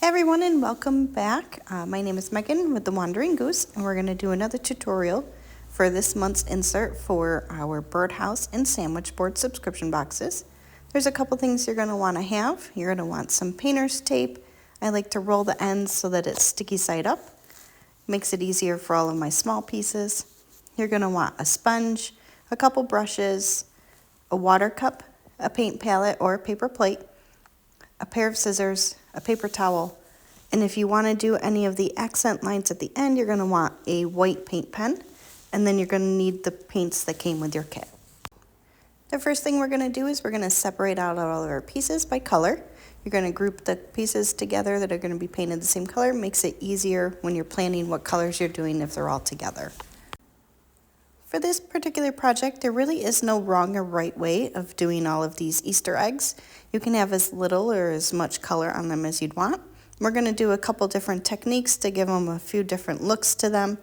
Hey everyone, and welcome back. My name is Megan with The Wandering Goose, and we're going to do another tutorial for this month's insert for our birdhouse and sandwich board subscription boxes. There's a couple things you're going to want to have. You're going to want some painter's tape. I like to roll the ends so that it's sticky side up. Makes it easier for all of my small pieces. You're going to want a sponge, a couple brushes, a water cup, a paint palette or a paper plate, a pair of scissors, a paper towel, and if you want to do any of the accent lines at the end, you're going to want a white paint pen, and then you're going to need the paints that came with your kit. The first thing we're going to do is we're going to separate out all of our pieces by color. You're going to group the pieces together that are going to be painted the same color. It makes it easier when you're planning what colors you're doing if they're all together. For this particular project, there really is no wrong or right way of doing all of these Easter eggs. You can have as little or as much color on them as you'd want. We're going to do a couple different techniques to give them a few different looks to them.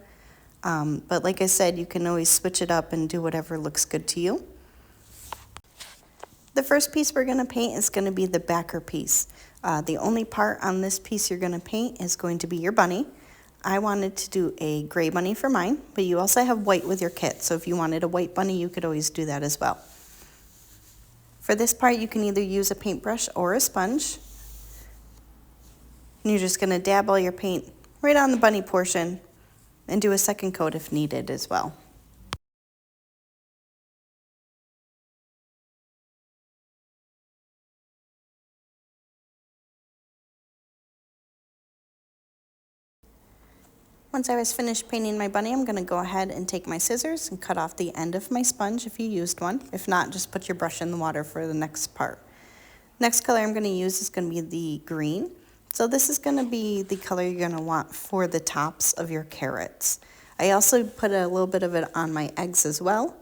But like I said, you can always switch it up and do whatever looks good to you. The first piece we're going to paint is going to be the backer piece. The only part on this piece you're going to paint is going to be your bunny. I wanted to do a gray bunny for mine, but you also have white with your kit, so if you wanted a white bunny, you could always do that as well. For this part, you can either use a paintbrush or a sponge. And you're just going to dab all your paint right on the bunny portion and do a second coat if needed as well. Once I was finished painting my bunny, I'm going to go ahead and take my scissors and cut off the end of my sponge if you used one. If not, just put your brush in the water for the next part. Next color I'm going to use is going to be the green. So this is going to be the color you're going to want for the tops of your carrots. I also put a little bit of it on my eggs as well.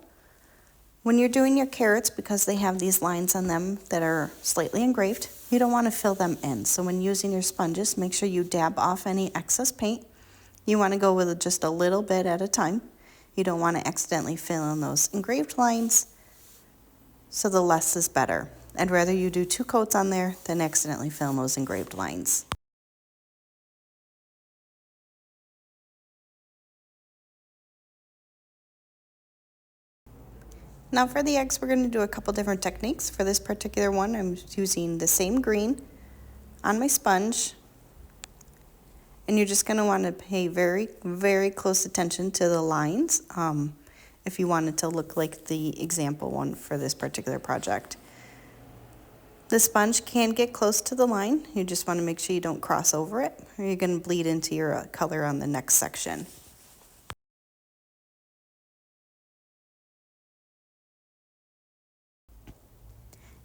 When you're doing your carrots, because they have these lines on them that are slightly engraved, you don't want to fill them in. So when using your sponges, make sure you dab off any excess paint. You want to go with just a little bit at a time. You don't want to accidentally fill in those engraved lines, so the less is better. I'd rather you do 2 coats on there than accidentally fill in those engraved lines. Now for the eggs, we're going to do a couple different techniques. For this particular one, I'm using the same green on my sponge. And you're just going to want to pay very, very close attention to the lines if you want it to look like the example one for this particular project. The sponge can get close to the line. You just want to make sure you don't cross over it, or you're going to bleed into your color on the next section.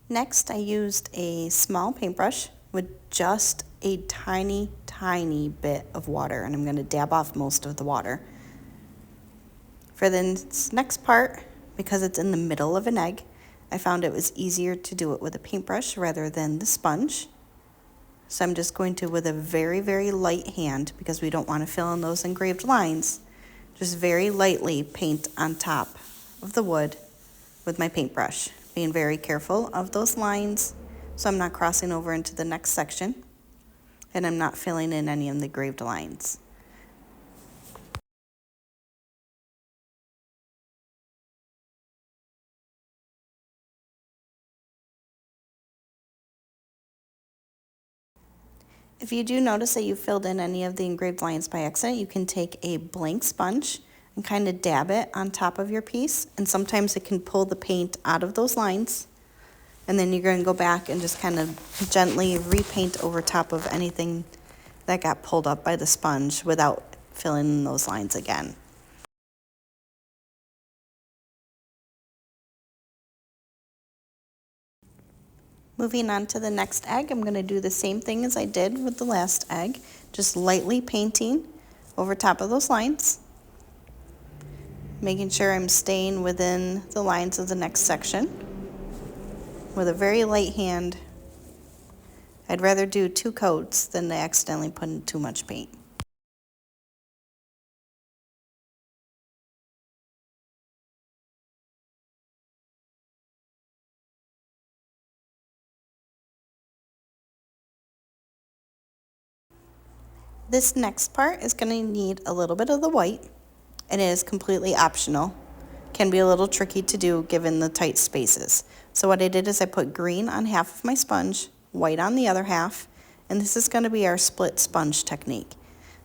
Next, I used a small paintbrush with just a tiny, tiny bit of water, and I'm going to dab off most of the water. For this next part, because it's in the middle of an egg, I found it was easier to do it with a paintbrush rather than the sponge. So I'm just going to, with a very, very light hand, because we don't want to fill in those engraved lines, just very lightly paint on top of the wood with my paintbrush, being very careful of those lines so I'm not crossing over into the next section and I'm not filling in any of the engraved lines. If you do notice that you filled in any of the engraved lines by accident, you can take a blank sponge and kind of dab it on top of your piece, and sometimes it can pull the paint out of those lines. And then you're going to go back and just kind of gently repaint over top of anything that got pulled up by the sponge without filling in those lines again. Moving on to the next egg, I'm going to do the same thing as I did with the last egg, just lightly painting over top of those lines, making sure I'm staying within the lines of the next section with a very light hand. I'd rather do 2 coats than to accidentally put in too much paint. This next part is going to need a little bit of the white, and it is completely optional. Can be a little tricky to do given the tight spaces. So what I did is I put green on half of my sponge, white on the other half, and this is going to be our split sponge technique.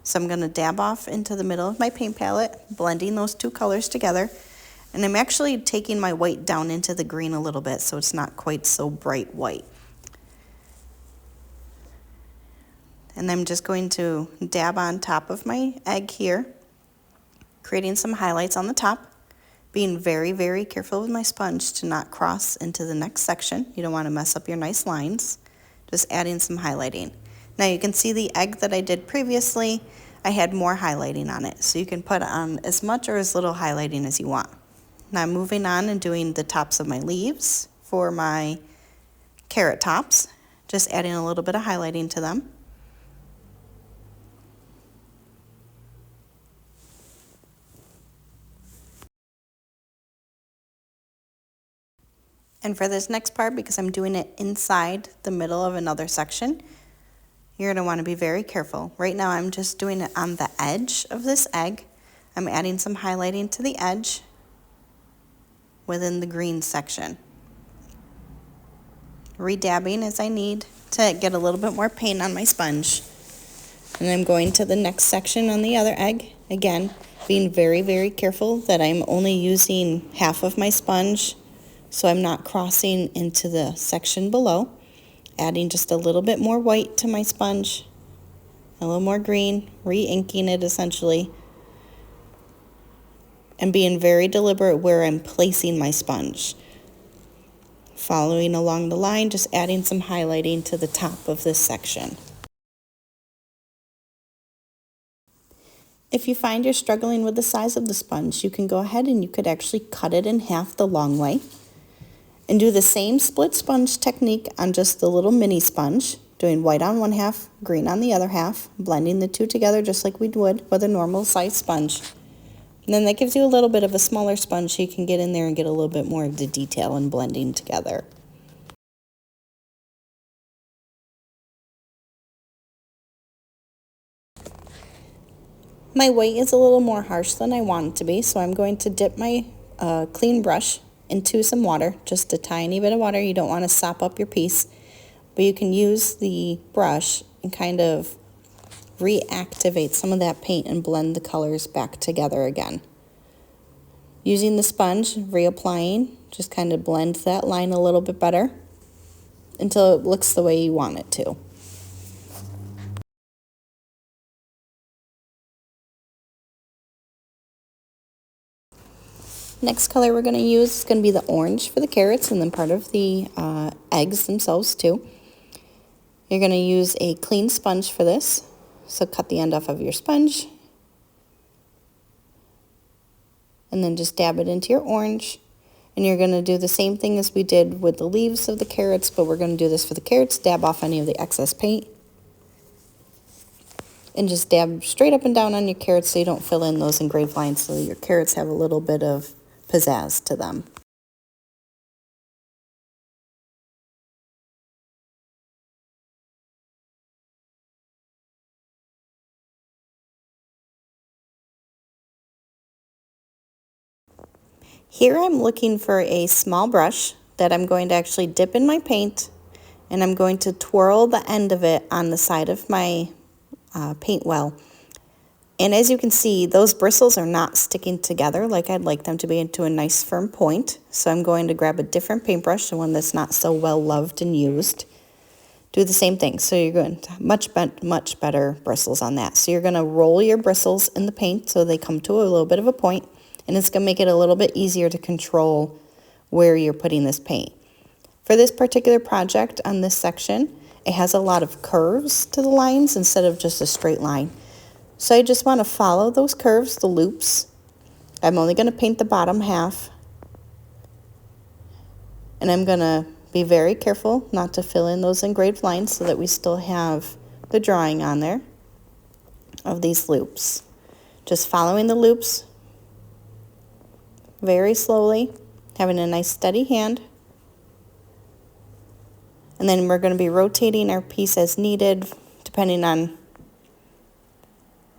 So I'm going to dab off into the middle of my paint palette, blending those two colors together, and I'm actually taking my white down into the green a little bit so it's not quite so bright white. And I'm just going to dab on top of my egg here, creating some highlights on the top, being very, very careful with my sponge to not cross into the next section. You don't want to mess up your nice lines. Just adding some highlighting. Now you can see the egg that I did previously, I had more highlighting on it. So you can put on as much or as little highlighting as you want. Now I'm moving on and doing the tops of my leaves for my carrot tops, just adding a little bit of highlighting to them. And for this next part, because I'm doing it inside the middle of another section, you're going to want to be very careful. Right now I'm just doing it on the edge of this egg. I'm adding some highlighting to the edge within the green section. Redabbing as I need to get a little bit more paint on my sponge. And I'm going to the next section on the other egg. Again, being very, very careful that I'm only using half of my sponge so I'm not crossing into the section below. Adding just a little bit more white to my sponge, a little more green, re-inking it essentially, and being very deliberate where I'm placing my sponge. Following along the line, just adding some highlighting to the top of this section. If you find you're struggling with the size of the sponge, you can go ahead and you could actually cut it in half the long way and do the same split sponge technique on just the little mini sponge, doing white on one half, green on the other half, blending the two together just like we would with a normal size sponge. And then that gives you a little bit of a smaller sponge so you can get in there and get a little bit more of the detail and blending together. My white is a little more harsh than I want it to be, so I'm going to dip my clean brush into some water, just a tiny bit of water. You don't want to sop up your piece, but you can use the brush and kind of reactivate some of that paint and blend the colors back together again. Using the sponge, reapplying, just kind of blend that line a little bit better until it looks the way you want it to. Next color we're going to use is going to be the orange for the carrots and then part of the eggs themselves too. You're going to use a clean sponge for this, so cut the end off of your sponge and then just dab it into your orange. And you're going to do the same thing as we did with the leaves of the carrots, but we're going to do this for the carrots. Dab off any of the excess paint and just dab straight up and down on your carrots so you don't fill in those engraved lines, so your carrots have a little bit of pizzazz to them. Here I'm looking for a small brush that I'm going to actually dip in my paint, and I'm going to twirl the end of it on the side of my paint well. And as you can see, those bristles are not sticking together like I'd like them to be, into a nice firm point. So I'm going to grab a different paintbrush, the one that's not so well loved and used. Do the same thing. So you're going to much better bristles on that. So you're going to roll your bristles in the paint so they come to a little bit of a point, and it's going to make it a little bit easier to control where you're putting this paint. For this particular project on this section, it has a lot of curves to the lines instead of just a straight line. So I just want to follow those curves, the loops. I'm only going to paint the bottom half. And I'm going to be very careful not to fill in those engraved lines so that we still have the drawing on there of these loops. Just following the loops very slowly, having a nice steady hand. And then we're going to be rotating our piece as needed, depending on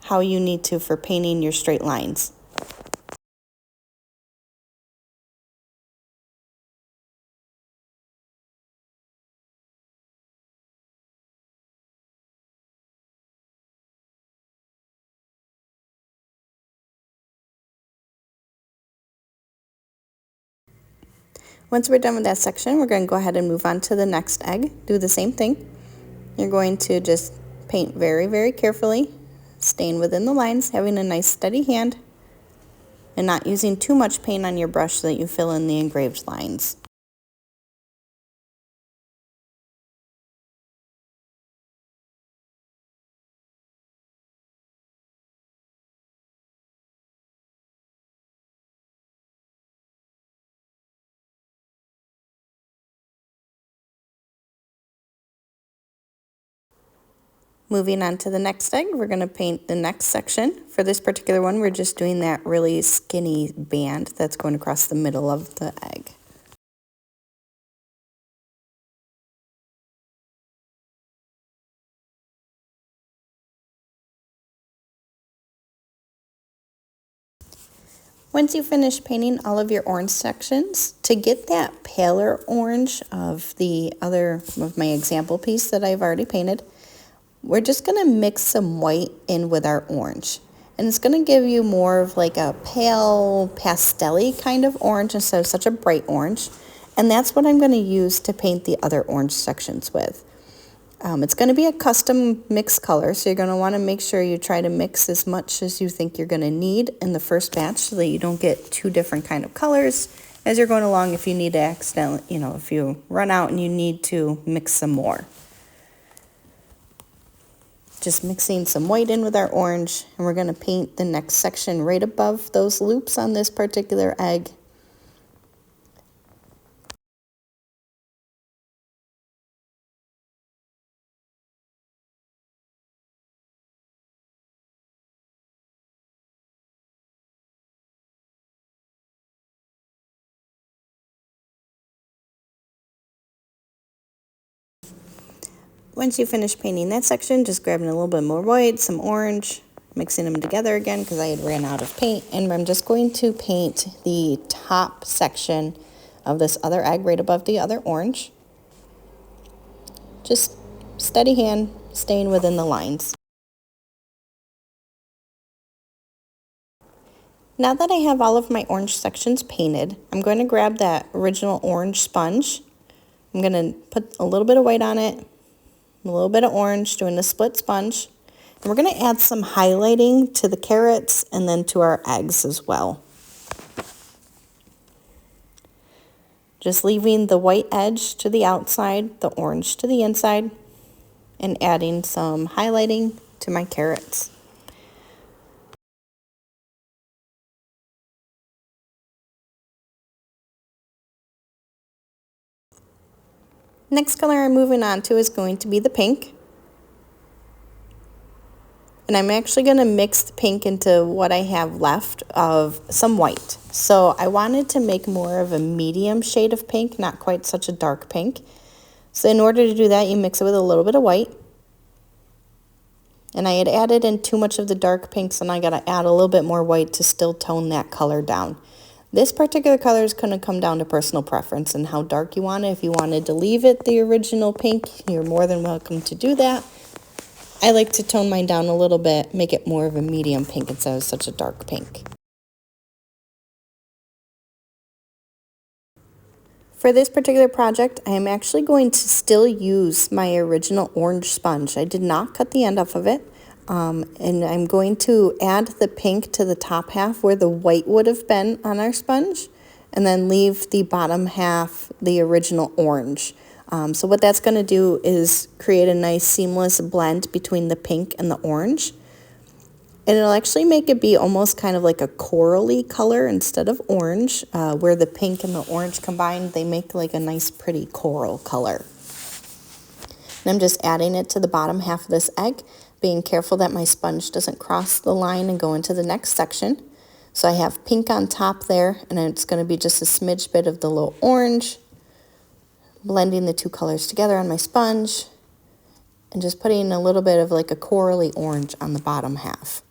how you need to for painting your straight lines. Once we're done with that section, we're going to go ahead and move on to the next egg. Do the same thing. You're going to just paint very, very carefully, staying within the lines, having a nice steady hand, and not using too much paint on your brush so that you fill in the engraved lines. Moving on to the next egg, we're going to paint the next section. For this particular one, we're just doing that really skinny band that's going across the middle of the egg. Once you finish painting all of your orange sections, to get that paler orange of my example piece that I've already painted, we're just going to mix some white in with our orange. And it's going to give you more of like a pale pastel-y kind of orange instead of such a bright orange. And that's what I'm going to use to paint the other orange sections with. It's going to be a custom mix color, so you're going to want to make sure you try to mix as much as you think you're going to need in the first batch so that you don't get two different kind of colors as you're going along if you need to if you run out and you need to mix some more. Just mixing some white in with our orange, and we're going to paint the next section right above those loops on this particular egg. Once you finish painting that section, just grabbing a little bit more white, some orange, mixing them together again because I had ran out of paint, and I'm just going to paint the top section of this other egg right above the other orange. Just steady hand, staying within the lines. Now that I have all of my orange sections painted, I'm going to grab that original orange sponge. I'm going to put a little bit of white on it, a little bit of orange, doing a split sponge. And we're going to add some highlighting to the carrots and then to our eggs as well. Just leaving the white edge to the outside, the orange to the inside, and adding some highlighting to my carrots. Next color I'm moving on to is going to be the pink. And I'm actually going to mix the pink into what I have left of some white. So I wanted to make more of a medium shade of pink, not quite such a dark pink. So in order to do that, you mix it with a little bit of white. And I had added in too much of the dark pinks, and I got to add a little bit more white to still tone that color down. This particular color is going to come down to personal preference and how dark you want it. If you wanted to leave it the original pink, you're more than welcome to do that. I like to tone mine down a little bit, make it more of a medium pink instead of such a dark pink. For this particular project, I am actually going to still use my original orange sponge. I did not cut the end off of it. And I'm going to add the pink to the top half where the white would have been on our sponge, and then leave the bottom half the original orange. So what that's going to do is create a nice seamless blend between the pink and the orange. And it'll actually make it be almost kind of like a corally color instead of orange, where the pink and the orange combined, they make like a nice pretty coral color. And I'm just adding it to the bottom half of this egg, being careful that my sponge doesn't cross the line and go into the next section. So I have pink on top there, and it's going to be just a smidge bit of the little orange, blending the two colors together on my sponge, and just putting a little bit of like a corally orange on the bottom half.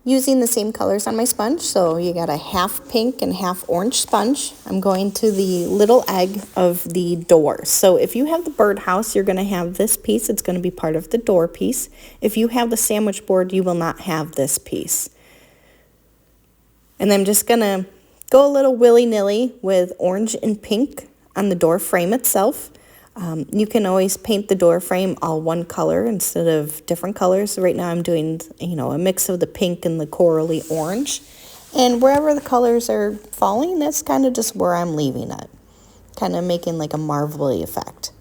Using the same colors on my sponge, so you got a half pink and half orange sponge. I'm going to the little egg of the door. So if you have the birdhouse, you're going to have this piece. It's going to be part of the door piece. If you have the sandwich board, you will not have this piece. And I'm just going to go a little willy-nilly with orange and pink on the door frame itself. You can always paint the door frame all one color instead of different colors. Right now I'm doing, a mix of the pink and the corally orange. And wherever the colors are falling, that's kind of just where I'm leaving it. Kind of making like a marbly effect.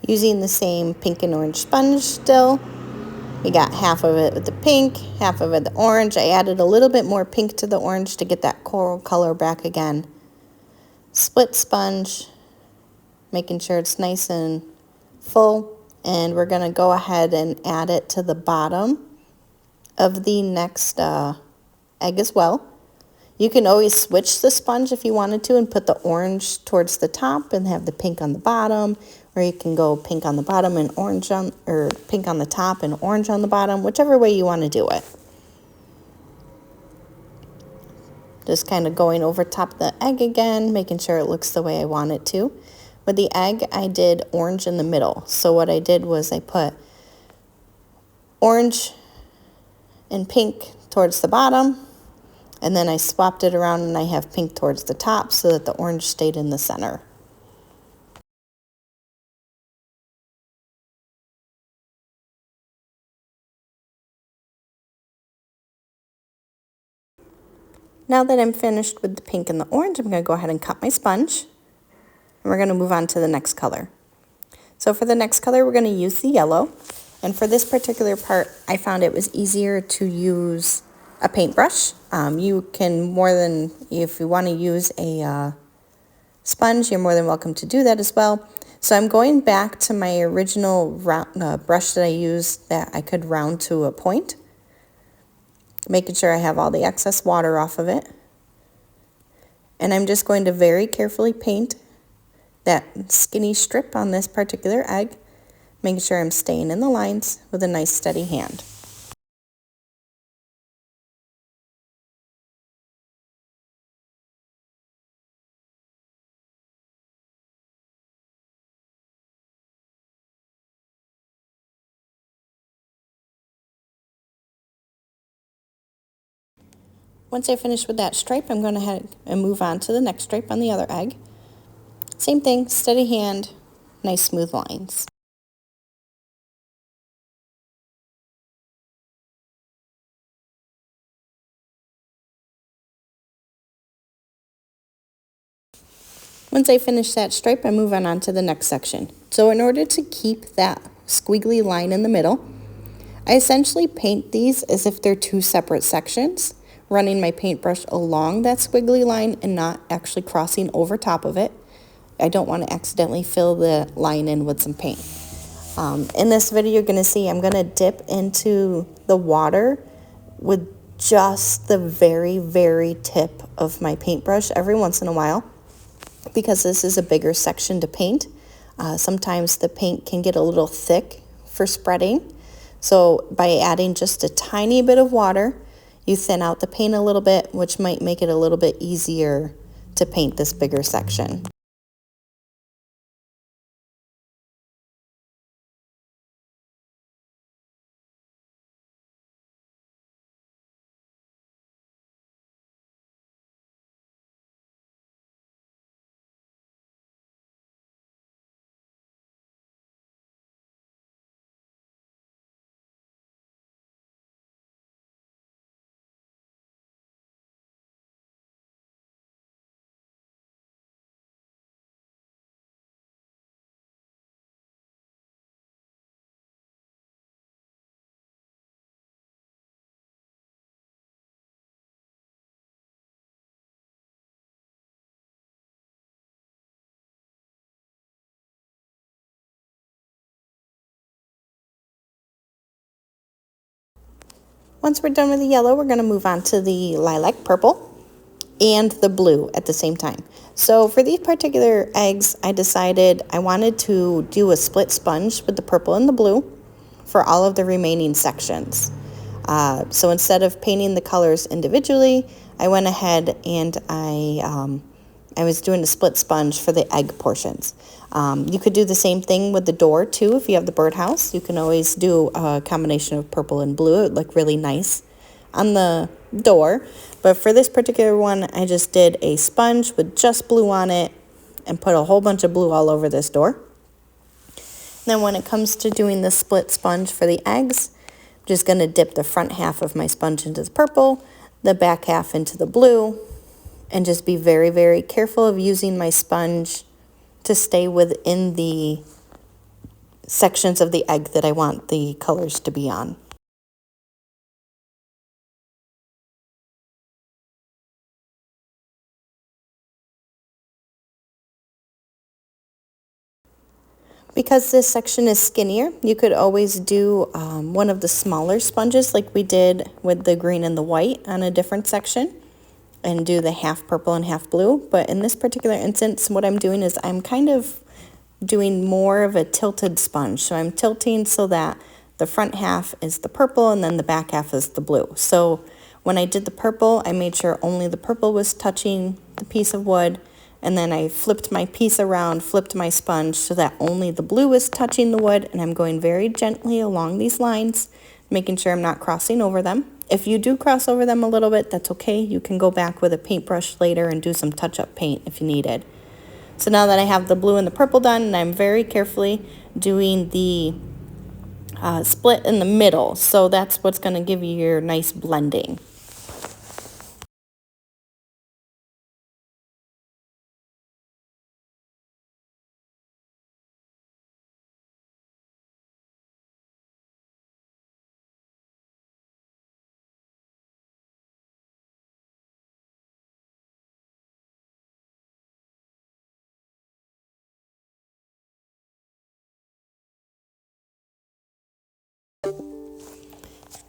Using the same pink and orange sponge still. We got half of it with the pink, half of it the orange. I added a little bit more pink to the orange to get that coral color back again. Split sponge, making sure it's nice and full. And we're going to go ahead and add it to the bottom of the next egg as well. You can always switch the sponge if you wanted to and put the orange towards the top and have the pink on the bottom, or you can go pink on the bottom and orange on, or pink on the top and orange on the bottom, whichever way you want to do it. Just kind of going over top of the egg again, making sure it looks the way I want it to. With the egg, I did orange in the middle. So what I did was I put orange and pink towards the bottom, and then I swapped it around and I have pink towards the top so that the orange stayed in the center. Now that I'm finished with the pink and the orange, I'm going to go ahead and cut my sponge. And we're going to move on to the next color. So for the next color, we're going to use the yellow. And for this particular part, I found it was easier to use a paintbrush. You can if you want to use a sponge, you're more than welcome to do that as well. So I'm going back to my original brush that I used that I could round to a point, making sure I have all the excess water off of it. And I'm just going to very carefully paint that skinny strip on this particular egg, making sure I'm staying in the lines with a nice steady hand. Once I finish with that stripe, I'm going to head and move on to the next stripe on the other egg. Same thing, steady hand, nice smooth lines. Once I finish that stripe, I move on to the next section. So in order to keep that squiggly line in the middle, I essentially paint these as if they're two separate sections, running my paintbrush along that squiggly line and not actually crossing over top of it. I don't want to accidentally fill the line in with some paint. In this video, you're going to see I'm going to dip into the water with just the very, very tip of my paintbrush every once in a while, because this is a bigger section to paint. Sometimes the paint can get a little thick for spreading. So by adding just a tiny bit of water, you thin out the paint a little bit, which might make it a little bit easier to paint this bigger section. Once we're done with the yellow, we're going to move on to the lilac purple and the blue at the same time. So for these particular eggs, I decided I wanted to do a split sponge with the purple and the blue for all of the remaining sections. So instead of painting the colors individually, I went ahead and I was doing a split sponge for the egg portions. You could do the same thing with the door too. If you have the birdhouse, you can always do a combination of purple and blue. It would look really nice on the door. But for this particular one, I just did a sponge with just blue on it and put a whole bunch of blue all over this door. Then when it comes to doing the split sponge for the eggs, I'm just going to dip the front half of my sponge into the purple, the back half into the blue, and just be very, very careful of using my sponge to stay within the sections of the egg that I want the colors to be on. Because this section is skinnier, you could always do one of the smaller sponges like we did with the green and the white on a different section and do the half purple and half blue. But in this particular instance, what I'm doing is I'm kind of doing more of a tilted sponge. So I'm tilting so that the front half is the purple and then the back half is the blue. So when I did the purple, I made sure only the purple was touching the piece of wood. And then I flipped my piece around, flipped my sponge so that only the blue is touching the wood. And I'm going very gently along these lines, making sure I'm not crossing over them. If you do cross over them a little bit, that's okay. You can go back with a paintbrush later and do some touch-up paint if you needed. So now that I have the blue and the purple done, and I'm very carefully doing the split in the middle. So that's what's going to give you your nice blending.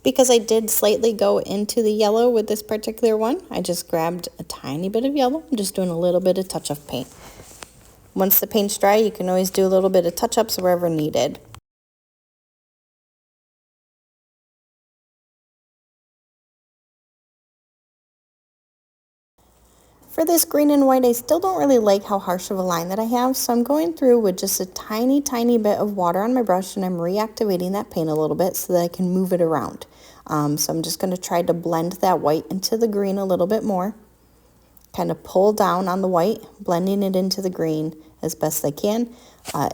Because I did slightly go into the yellow with this particular one, I just grabbed a tiny bit of yellow. I'm just doing a little bit of touch-up paint. Once the paint's dry, you can always do a little bit of touch-ups wherever needed. For this green and white, I still don't really like how harsh of a line that I have, so I'm going through with just a tiny, tiny bit of water on my brush, and I'm reactivating that paint a little bit so that I can move it around. So I'm just going to try to blend that white into the green a little bit more. Kind of pull down on the white, blending it into the green as best I can.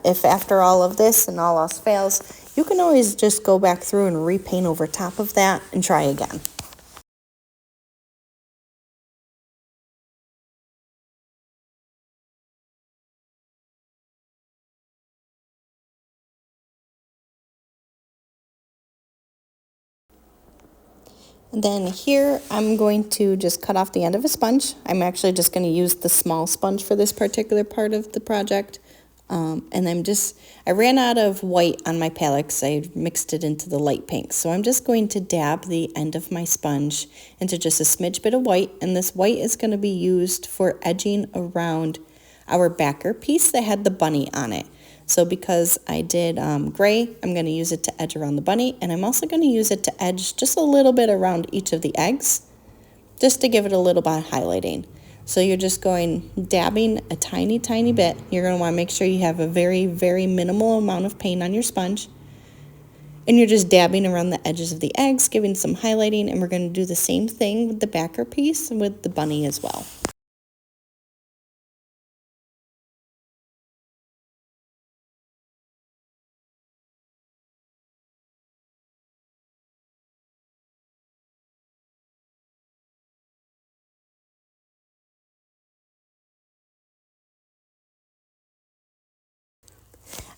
If after all of this and all else fails, you can always just go back through and repaint over top of that and try again. And then here I'm going to just cut off the end of a sponge. I'm actually just going to use the small sponge for this particular part of the project. And I ran out of white on my palette because I mixed it into the light pink. So I'm just going to dab the end of my sponge into just a smidge bit of white. And this white is going to be used for edging around our backer piece that had the bunny on it. So because I did gray, I'm going to use it to edge around the bunny, and I'm also going to use it to edge just a little bit around each of the eggs, just to give it a little bit of highlighting. So you're just going dabbing a tiny, tiny bit. You're going to want to make sure you have a very, very minimal amount of paint on your sponge. And you're just dabbing around the edges of the eggs, giving some highlighting, and we're going to do the same thing with the backer piece and with the bunny as well.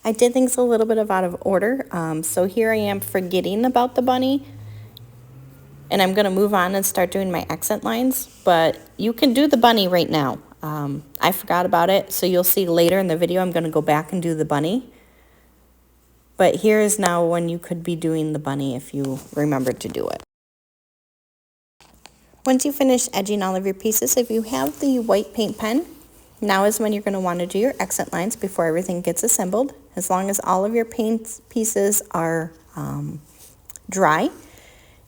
I did things a little bit out of order, so here I am forgetting about the bunny, and I'm going to move on and start doing my accent lines, but you can do the bunny right now. I forgot about it, so you'll see later in the video I'm going to go back and do the bunny, but here is now when you could be doing the bunny if you remembered to do it. Once you finish edging all of your pieces, if you have the white paint pen, now is when you're going to want to do your accent lines before everything gets assembled. As long as all of your paint pieces are dry,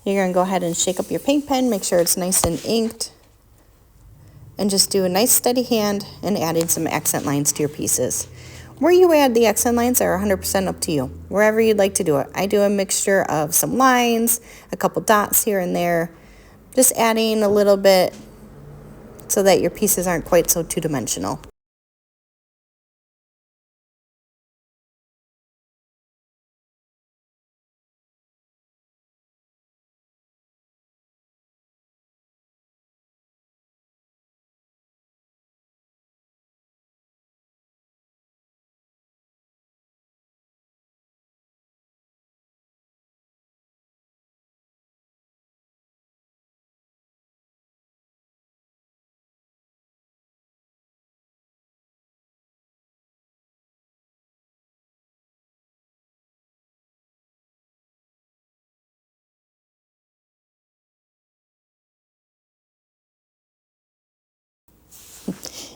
you're going to go ahead and shake up your paint pen, make sure it's nice and inked, and just do a nice steady hand and adding some accent lines to your pieces. Where you add the accent lines are 100% up to you, wherever you'd like to do it. I do a mixture of some lines, a couple dots here and there, just adding a little bit so that your pieces aren't quite so two-dimensional.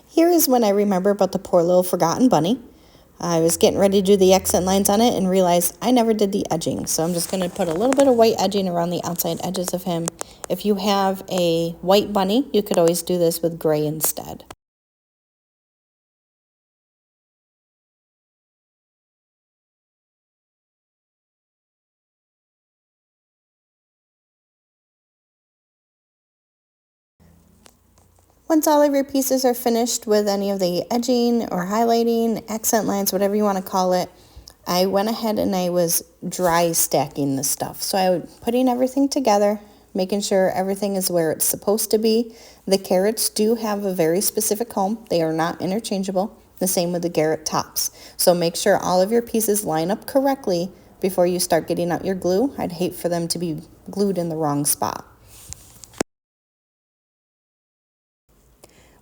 Here is when I remember about the poor little forgotten bunny. I was getting ready to do the accent lines on it and realized I never did the edging. So I'm just going to put a little bit of white edging around the outside edges of him. If you have a white bunny, you could always do this with gray instead. Once all of your pieces are finished with any of the edging or highlighting, accent lines, whatever you want to call it, I went ahead and I was dry stacking the stuff. So I was putting everything together, making sure everything is where it's supposed to be. The carrots do have a very specific home. They are not interchangeable. The same with the carrot tops. So make sure all of your pieces line up correctly before you start getting out your glue. I'd hate for them to be glued in the wrong spot.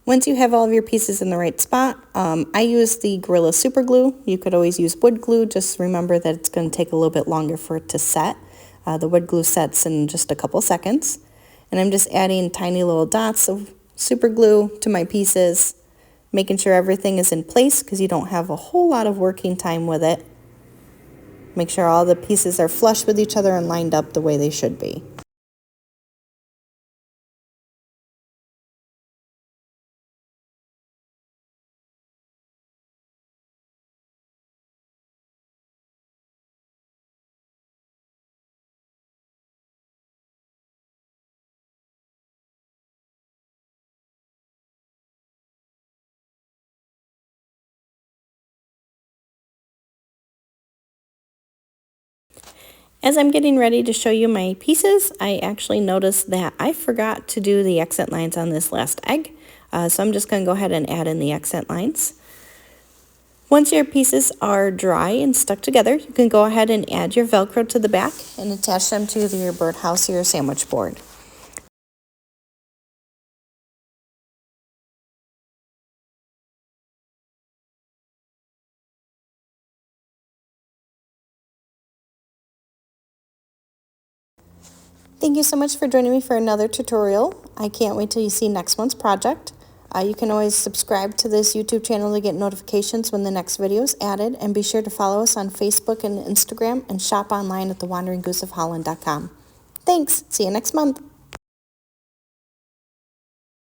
Once you have all of your pieces in the right spot, I use the Gorilla Super Glue. You could always use wood glue. Just remember that it's going to take a little bit longer for it to set. The wood glue sets in just a couple seconds. And I'm just adding tiny little dots of super glue to my pieces, making sure everything is in place because you don't have a whole lot of working time with it. Make sure all the pieces are flush with each other and lined up the way they should be. As I'm getting ready to show you my pieces, I actually noticed that I forgot to do the accent lines on this last egg. So I'm just going to go ahead and add in the accent lines. Once your pieces are dry and stuck together, you can go ahead and add your Velcro to the back and attach them to your birdhouse or your sandwich board. Thank you so much for joining me for another tutorial. I can't wait till you see next month's project. You can always subscribe to this YouTube channel to get notifications when the next video is added, and be sure to follow us on Facebook and Instagram and shop online at thewanderinggooseofholland.com. Thanks. See you next month.